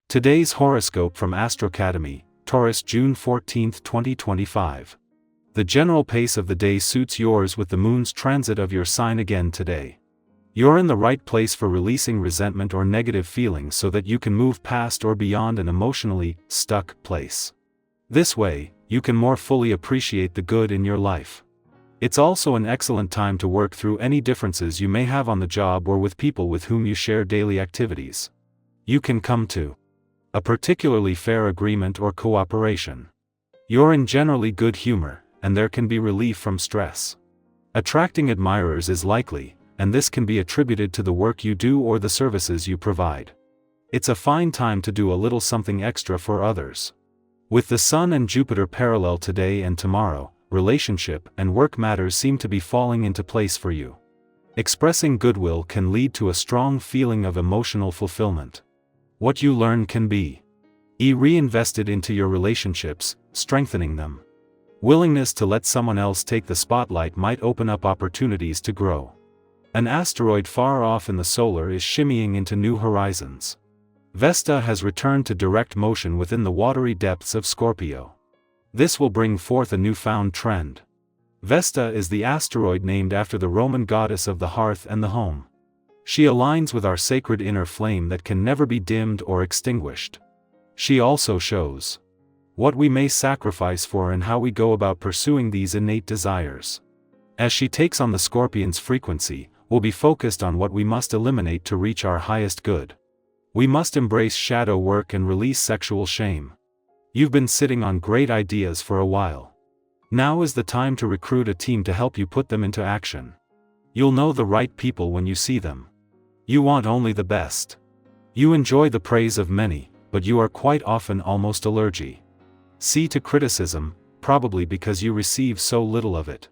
Today's horoscope from Astrocademy, Taurus, June 14, 2025. The general pace of the day suits yours with the moon's transit of your sign again today. You're in the right place for releasing resentment or negative feelings so that you can move past or beyond an emotionally stuck place. This way, you can more fully appreciate the good in your life. It's also an excellent time to work through any differences you may have on the job or with people with whom you share daily activities. You can come to a particularly fair agreement or cooperation. You're in generally good humor, and there can be relief from stress. Attracting admirers is likely, and this can be attributed to the work you do or the services you provide. It's a fine time to do a little something extra for others. With the Sun and Jupiter parallel today and tomorrow, relationship and work matters seem to be falling into place for you. Expressing goodwill can lead to a strong feeling of emotional fulfillment. What you learn can be reinvested into your relationships, strengthening them. Willingness to let someone else take the spotlight might open up opportunities to grow. An asteroid far off in the solar is shimmying into new horizons. Vesta has returned to direct motion within the watery depths of Scorpio. This will bring forth a newfound trend. Vesta is the asteroid named after the Roman goddess of the hearth and the home. She aligns with our sacred inner flame that can never be dimmed or extinguished. She also shows what we may sacrifice for and how we go about pursuing these innate desires. As she takes on the Scorpion's frequency, we'll be focused on what we must eliminate to reach our highest good. We must embrace shadow work and release sexual shame. You've been sitting on great ideas for a while. Now is the time to recruit a team to help you put them into action. You'll know the right people when you see them. You want only the best. You enjoy the praise of many, but you are quite often almost allergic. See to criticism, probably because you receive so little of it.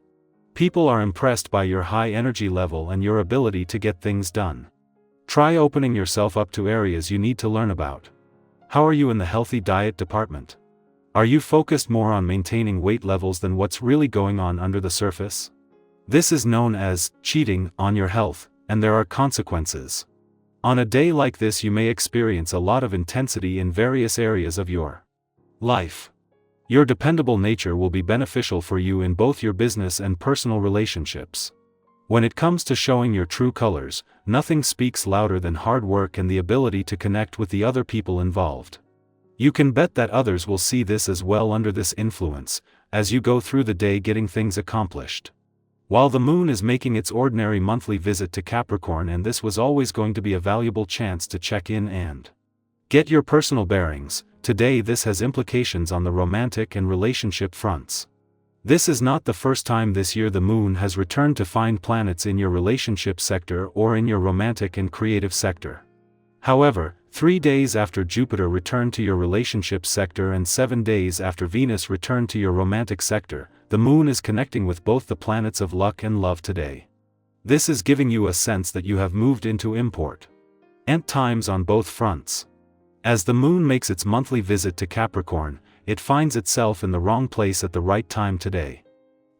People are impressed by your high energy level and your ability to get things done. Try opening yourself up to areas you need to learn about. How are you in the healthy diet department? Are you focused more on maintaining weight levels than what's really going on under the surface? This is known as cheating on your health, and there are consequences. On a day like this, you may experience a lot of intensity in various areas of your life. Your dependable nature will be beneficial for you in both your business and personal relationships. When it comes to showing your true colors, nothing speaks louder than hard work and the ability to connect with the other people involved. You can bet that others will see this as well under this influence, as you go through the day getting things accomplished. While the moon is making its ordinary monthly visit to Capricorn, and this was always going to be a valuable chance to check in and get your personal bearings, today this has implications on the romantic and relationship fronts. This is not the first time this year the moon has returned to find planets in your relationship sector or in your romantic and creative sector. However, 3 days after Jupiter returned to your relationship sector and 7 days after Venus returned to your romantic sector, the moon is connecting with both the planets of luck and love today. This is giving you a sense that you have moved into important times on both fronts. As the moon makes its monthly visit to Capricorn, it finds itself in the wrong place at the right time today.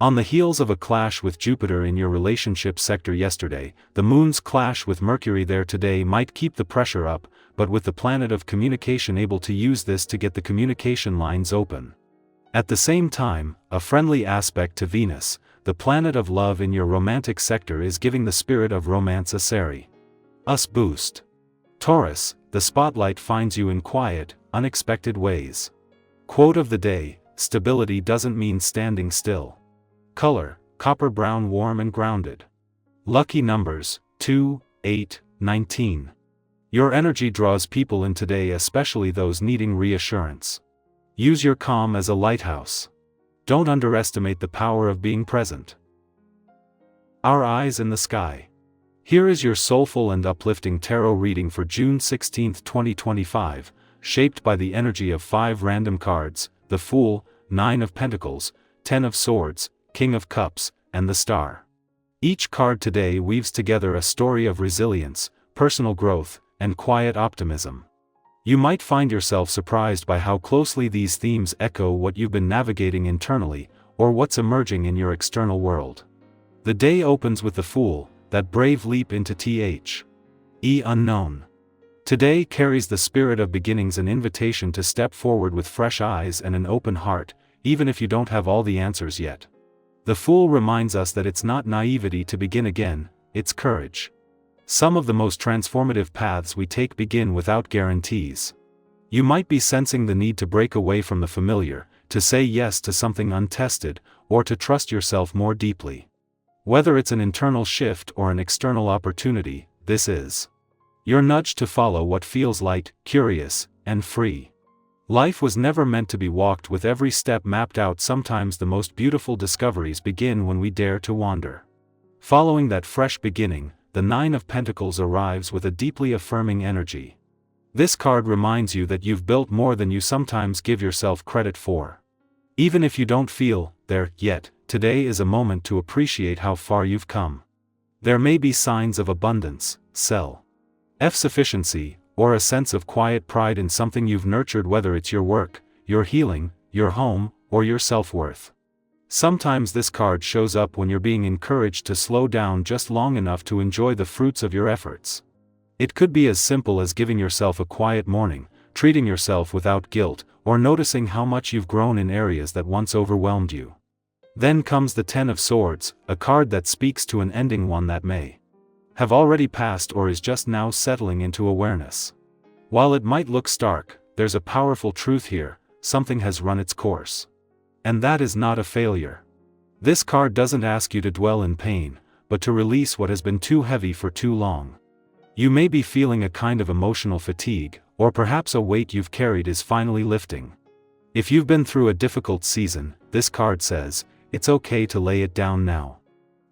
On the heels of a clash with Jupiter in your relationship sector yesterday, the moon's clash with Mercury there today might keep the pressure up, but with the planet of communication able to use this to get the communication lines open. At the same time, a friendly aspect to Venus, the planet of love in your romantic sector, is giving the spirit of romance a boost. Taurus, the spotlight finds you in quiet, unexpected ways. Quote of the day: stability doesn't mean standing still. Color: copper brown, warm and grounded. Lucky numbers: 2, 8, 19. Your energy draws people in today, especially those needing reassurance. Use your calm as a lighthouse. Don't underestimate the power of being present. Our eyes in the sky. Here is your soulful and uplifting tarot reading for June 16, 2025, shaped by the energy of 5 random cards: the Fool, 9 of Pentacles, 10 of Swords, King of Cups, and the Star. Each card today weaves together a story of resilience, personal growth, and quiet optimism. You might find yourself surprised by how closely these themes echo what you've been navigating internally, or what's emerging in your external world. The day opens with the Fool, that brave leap into the unknown. Today carries the spirit of beginnings, an invitation to step forward with fresh eyes and an open heart, even if you don't have all the answers yet. The Fool reminds us that it's not naivety to begin again, it's courage. Some of the most transformative paths we take begin without guarantees. You might be sensing the need to break away from the familiar, to say yes to something untested, or to trust yourself more deeply. Whether it's an internal shift or an external opportunity, this is your nudge to follow what feels light, curious, and free. Life was never meant to be walked with every step mapped out. Sometimes the most beautiful discoveries begin when we dare to wander. Following that fresh beginning, the Nine of Pentacles arrives with a deeply affirming energy. This card reminds you that you've built more than you sometimes give yourself credit for. Even if you don't feel there yet, today is a moment to appreciate how far you've come. There may be signs of abundance, self-sufficiency, or a sense of quiet pride in something you've nurtured, whether it's your work, your healing, your home, or your self-worth. Sometimes this card shows up when you're being encouraged to slow down just long enough to enjoy the fruits of your efforts. It could be as simple as giving yourself a quiet morning, treating yourself without guilt, or noticing how much you've grown in areas that once overwhelmed you. Then comes the Ten of Swords, a card that speaks to an ending, one that may have already passed or is just now settling into awareness. While it might look stark, there's a powerful truth here: something has run its course. And that is not a failure. This card doesn't ask you to dwell in pain, but to release what has been too heavy for too long. You may be feeling a kind of emotional fatigue, or perhaps a weight you've carried is finally lifting. If you've been through a difficult season, this card says, it's okay to lay it down now.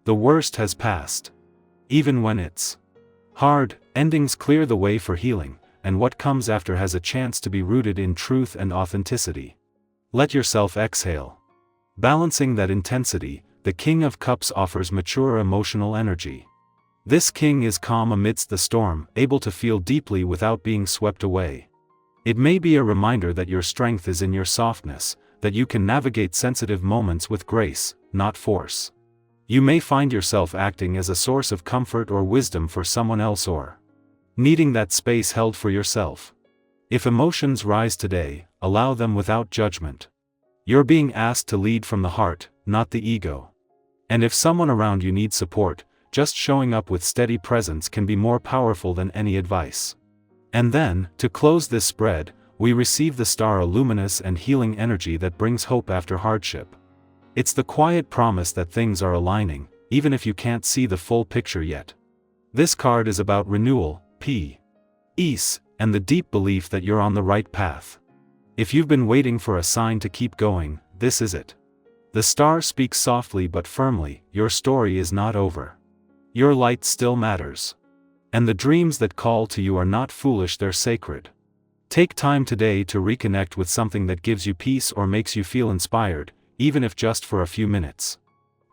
The worst has passed. Even when it's hard, endings clear the way for healing, and what comes after has a chance to be rooted in truth and authenticity. Let yourself exhale. Balancing that intensity, the King of Cups offers mature emotional energy. This king is calm amidst the storm, able to feel deeply without being swept away. It may be a reminder that your strength is in your softness, that you can navigate sensitive moments with grace, not force. You may find yourself acting as a source of comfort or wisdom for someone else, or needing that space held for yourself. If emotions rise today, allow them without judgment. You're being asked to lead from the heart, not the ego. And if someone around you needs support, just showing up with steady presence can be more powerful than any advice. And then, to close this spread, we receive the Star, a luminous and healing energy that brings hope after hardship. It's the quiet promise that things are aligning, even if you can't see the full picture yet. This card is about renewal, peace, and the deep belief that you're on the right path. If you've been waiting for a sign to keep going, this is it. The Star speaks softly but firmly: your story is not over. Your light still matters. And the dreams that call to you are not foolish, they're sacred. Take time today to reconnect with something that gives you peace or makes you feel inspired, even if just for a few minutes.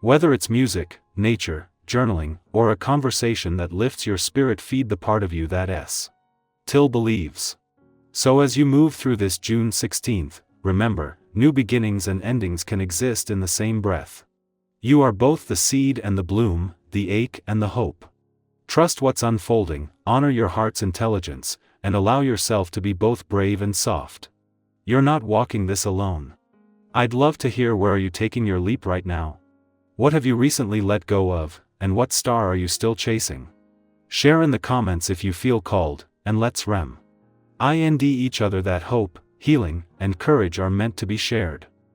Whether it's music, nature, journaling, or a conversation that lifts your spirit, feed the part of you that still believes. So as you move through this June 16th, remember, new beginnings and endings can exist in the same breath. You are both the seed and the bloom, the ache and the hope. Trust what's unfolding, honor your heart's intelligence, and allow yourself to be both brave and soft. You're not walking this alone. I'd love to hear, where are you taking your leap right now? What have you recently let go of, and what star are you still chasing? Share in the comments if you feel called, and let's remind each other that hope, healing, and courage are meant to be shared.